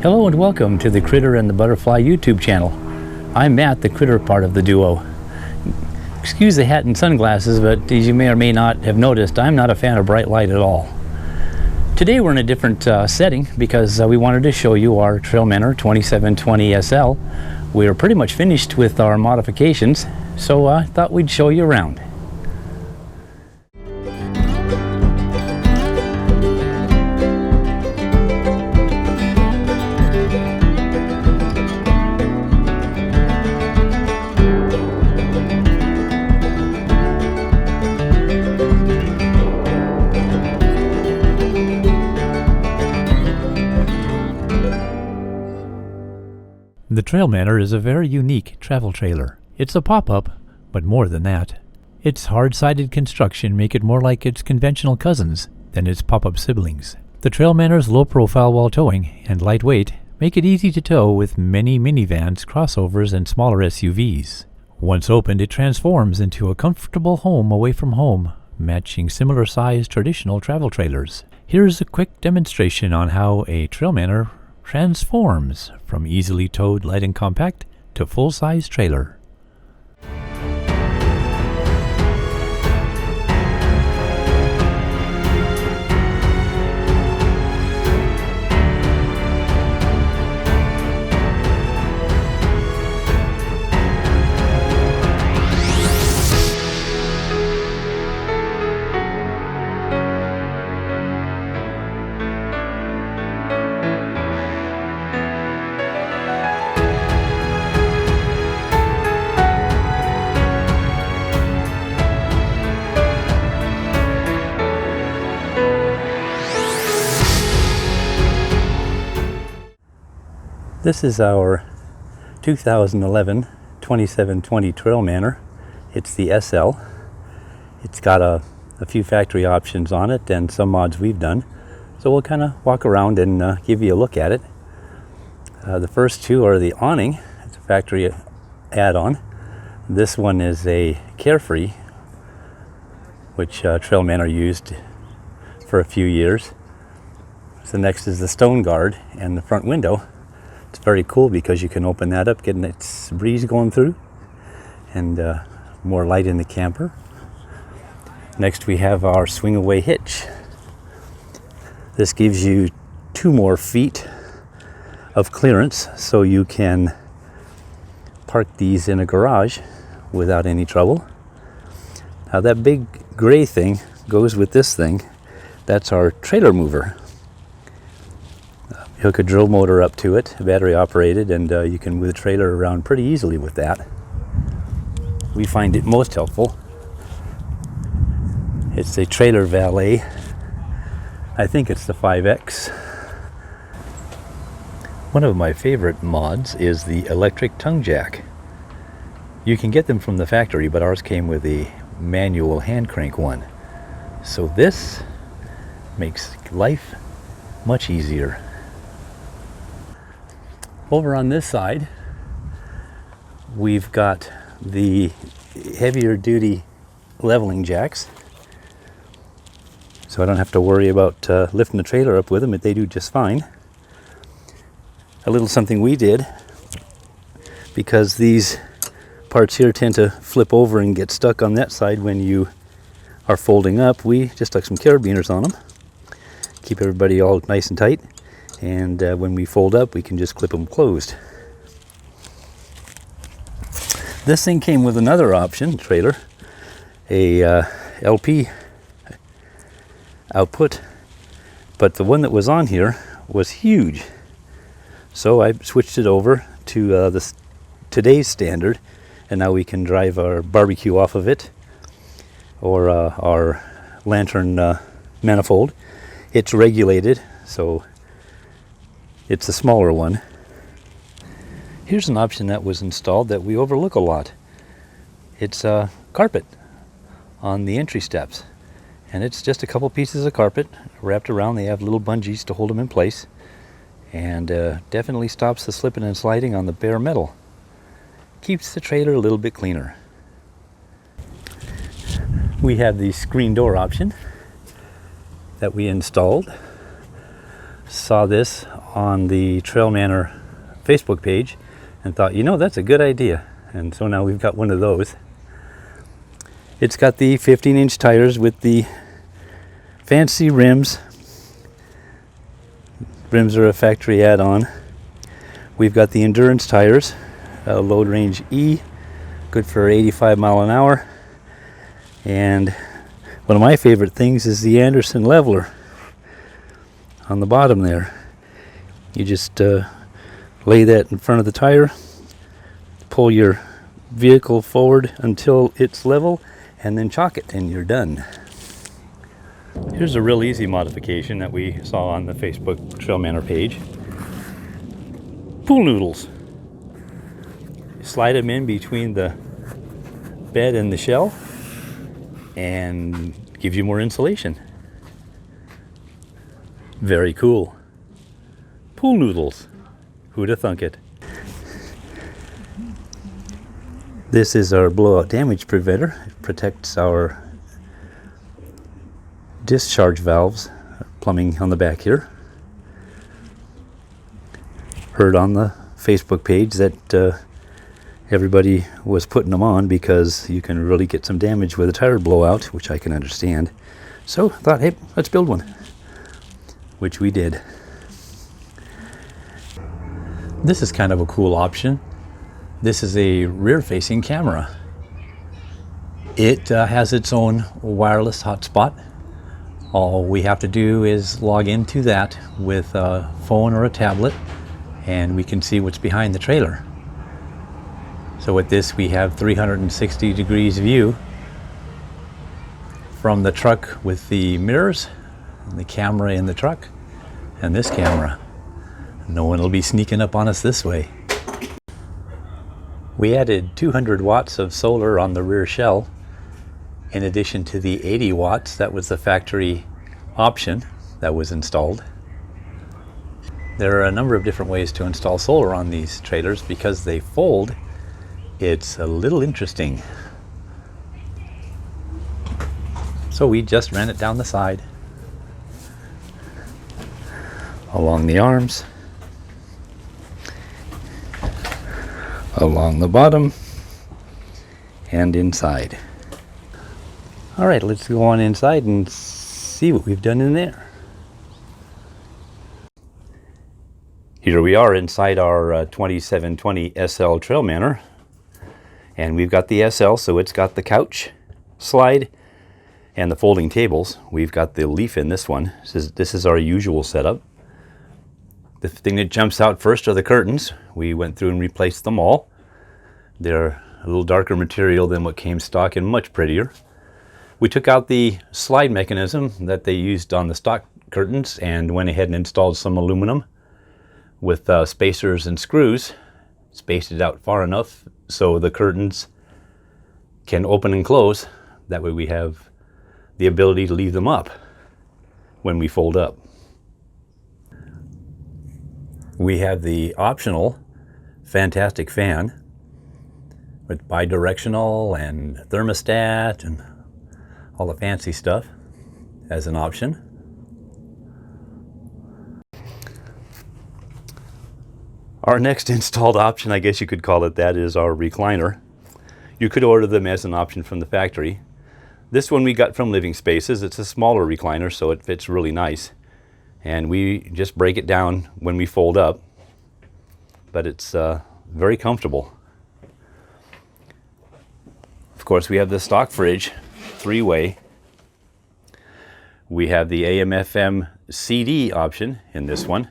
Hello and welcome to the Critter and the Butterfly YouTube channel. I'm Matt, the Critter part of the duo. Excuse the hat and sunglasses, but as you may or may not have noticed, I'm not a fan of bright light at all. Today we're in a different setting because we wanted to show you our Trailmanor 2720 SL. We're pretty much finished with our modifications, so I thought we'd show you around. The Trailmanor is a very unique travel trailer. It's a pop-up, but more than that. Its hard-sided construction make it more like its conventional cousins than its pop-up siblings. The Trailmanor's low profile while towing and lightweight make it easy to tow with many minivans, crossovers, and smaller SUVs. Once opened, it transforms into a comfortable home away from home, matching similar-sized traditional travel trailers. Here's a quick demonstration on how a Trailmanor transforms from easily towed light and compact to full-size trailer. This is our 2011 2720 Trailmanor. It's the SL. It's got a few factory options on it and some mods we've done. So we'll kind of walk around and give you a look at it. The first two are the awning. It's a factory add-on. This one is a Carefree, which Trailmanor used for a few years. So next is the stone guard and the front window. It's very cool because you can open that up, getting its breeze going through, and more light in the camper. Next we have our swing away hitch. This gives you 2 more feet of clearance, so you can park these in a garage without any trouble. Now that big gray thing goes with this thing. That's our trailer mover. Hook a drill motor up to it, battery operated, and you can move the trailer around pretty easily with that. We find it most helpful. It's a trailer valet. I think it's the 5X. One of my favorite mods is the electric tongue jack. You can get them from the factory, but ours came with a manual hand crank one. So this makes life much easier. Over on this side, we've got the heavier duty leveling jacks. So I don't have to worry about lifting the trailer up with them. They do just fine. A little something we did, because these parts here tend to flip over and get stuck on that side when you are folding up, we just stuck some carabiners on them. Keep everybody all nice and tight. And when we fold up, we can just clip them closed. This thing came with another option, trailer, a LP output, but the one that was on here was huge. So I switched it over to today's standard, and now we can drive our barbecue off of it, or our lantern manifold. It's regulated, so it's a smaller one. Here's an option that was installed that we overlook a lot. It's a carpet on the entry steps. And it's just a couple pieces of carpet wrapped around. They have little bungees to hold them in place. And definitely stops the slipping and sliding on the bare metal. Keeps the trailer a little bit cleaner. We have the screen door option that we installed. Saw this on the Trailmanor Facebook page and thought, that's a good idea. And so now we've got one of those. It's got the 15-inch tires with the fancy rims. Rims are a factory add-on. We've got the endurance tires, load range E, good for 85 mile an hour. And one of my favorite things is the Anderson leveler on the bottom there. You just lay that in front of the tire, pull your vehicle forward until it's level, and then chock it, and you're done. Here's a real easy modification that we saw on the Facebook Trailmanor page. Pool noodles. Slide them in between the bed and the shell and gives you more insulation. Very cool. Pool noodles. Who'd have thunk it? This is our blowout damage preventer. It protects our discharge valves, plumbing on the back here. Heard on the Facebook page that everybody was putting them on because you can really get some damage with a tire blowout, which I can understand. So I thought, hey, let's build one, which we did. This is kind of a cool option. This is a rear-facing camera. It has its own wireless hotspot. All we have to do is log into that with a phone or a tablet, and we can see what's behind the trailer. So with this, we have 360 degrees view from the truck with the mirrors, and the camera in the truck, and this camera. No one will be sneaking up on us this way. We added 200 watts of solar on the rear shell, in addition to the 80 watts that was the factory option that was installed. There are a number of different ways to install solar on these trailers. Because they fold, it's a little interesting. So we just ran it down the side, along the arms, along the bottom, and inside. All right, let's go on inside and see what we've done in there. Here we are inside our 2720 SL Trailmanor, and we've got the SL, so it's got the couch, slide, and the folding tables. We've got the leaf in this one. This is our usual setup. The thing that jumps out first are the curtains. We went through and replaced them all. They're a little darker material than what came stock and much prettier. We took out the slide mechanism that they used on the stock curtains and went ahead and installed some aluminum with spacers and screws. Spaced it out far enough so the curtains can open and close. That way we have the ability to leave them up when we fold up. We have the optional fantastic fan with bidirectional and thermostat and all the fancy stuff as an option. Our next installed option, I guess you could call it that, is our recliner. You could order them as an option from the factory. This one we got from Living Spaces. It's a smaller recliner, so it fits really nice. And we just break it down when we fold up. But it's very comfortable. Of course, we have the stock fridge, 3-way. We have the AM/FM CD option in this one.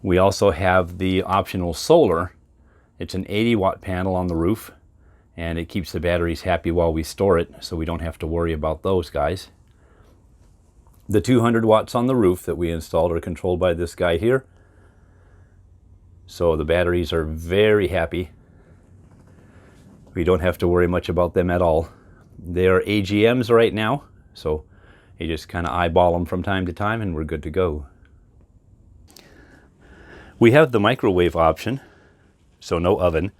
We also have the optional solar. It's an 80-watt panel on the roof, and it keeps the batteries happy while we store it, so we don't have to worry about those guys. The 200 watts on the roof that we installed are controlled by this guy here. So the batteries are very happy. We don't have to worry much about them at all. They are AGMs right now, so you just kind of eyeball them from time to time and we're good to go. We have the microwave option, so no oven,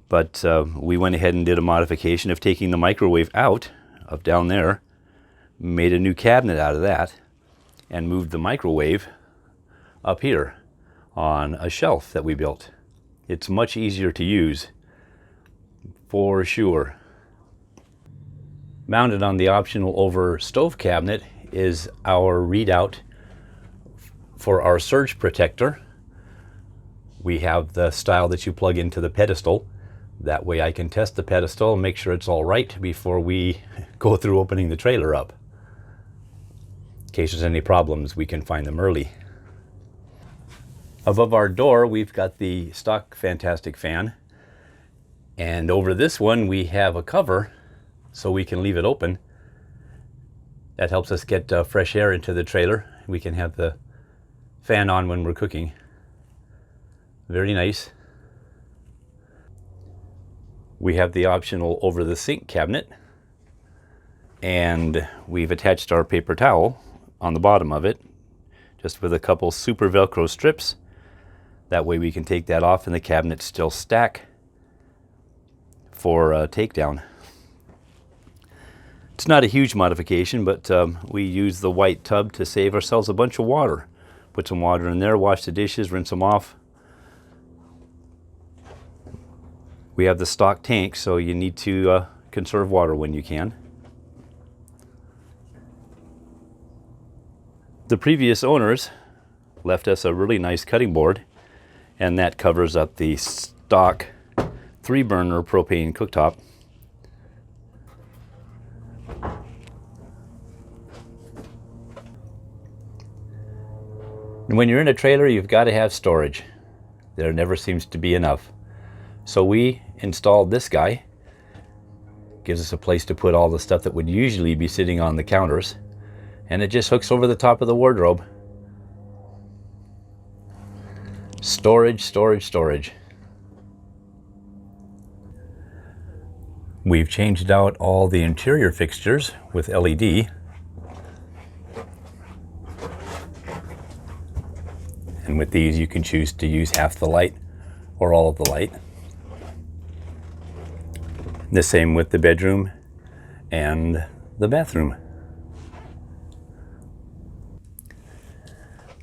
but we went ahead and did a modification of taking the microwave out of down there, made a new cabinet out of that, and moved the microwave up here on a shelf that we built. It's much easier to use, for sure. Mounted on the optional over stove cabinet is our readout for our surge protector. We have the style that you plug into the pedestal. That way I can test the pedestal and make sure it's all right before we go through opening the trailer up. In case there's any problems, we can find them early. Above our door, we've got the stock Fantastic fan. And over this one, we have a cover so we can leave it open. That helps us get fresh air into the trailer. We can have the fan on when we're cooking. Very nice. We have the optional over the sink cabinet, and we've attached our paper towel on the bottom of it, just with a couple super Velcro strips. That way we can take that off and the cabinet still stack for takedown. It's not a huge modification, but we use the white tub to save ourselves a bunch of water. Put some water in there, wash the dishes, rinse them off. We have the stock tank, so you need to conserve water when you can. The previous owners left us a really nice cutting board, and that covers up the stock 3-burner propane cooktop. And when you're in a trailer, you've got to have storage. There never seems to be enough. So we installed this guy. Gives us a place to put all the stuff that would usually be sitting on the counters. And it just hooks over the top of the wardrobe. Storage, storage, storage. We've changed out all the interior fixtures with LED. And with these you can choose to use half the light or all of the light. The same with the bedroom and the bathroom.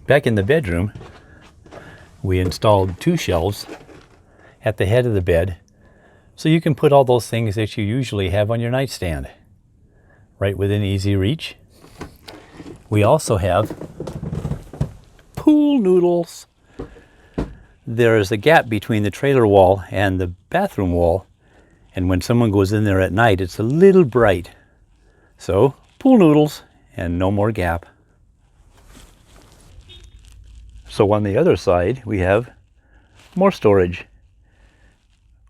Back in the bedroom, we installed 2 shelves at the head of the bed, so you can put all those things that you usually have on your nightstand right within easy reach. We also have pool noodles. There is a gap between the trailer wall and the bathroom wall, and when someone goes in there at night, it's a little bright. So, pool noodles and no more gap. So on the other side, we have more storage.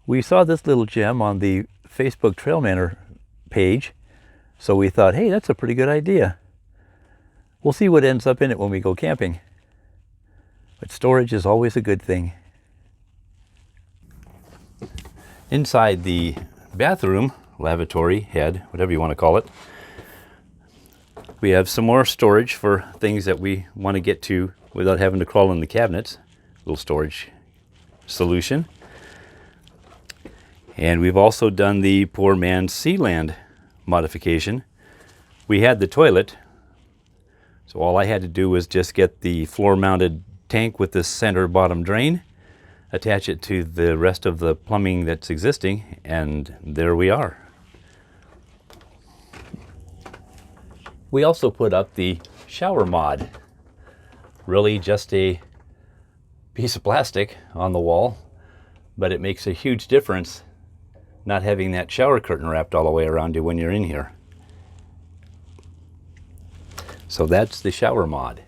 We saw this little gem on the Facebook Trailmanor page, so we thought, hey, that's a pretty good idea. We'll see what ends up in it when we go camping. But storage is always a good thing. Inside the bathroom, lavatory, head, whatever you want to call it, we have some more storage for things that we want to get to without having to crawl in the cabinets. Little storage solution. And we've also done the poor man's Sealand modification. We had the toilet, so all I had to do was just get the floor-mounted tank with the center bottom drain, attach it to the rest of the plumbing that's existing, and there we are. We also put up the shower mod. Really just a piece of plastic on the wall, but it makes a huge difference not having that shower curtain wrapped all the way around you when you're in here. So that's the shower mod.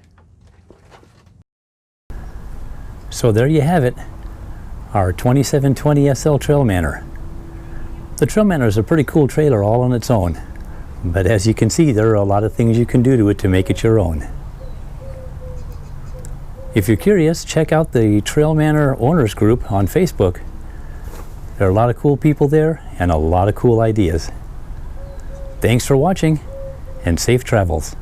So there you have it, our 2720 SL Trailmanor. The Trailmanor is a pretty cool trailer all on its own, but as you can see, there are a lot of things you can do to it to make it your own. If you're curious, check out the Trailmanor Owners Group on Facebook. There are a lot of cool people there and a lot of cool ideas. Thanks for watching and safe travels.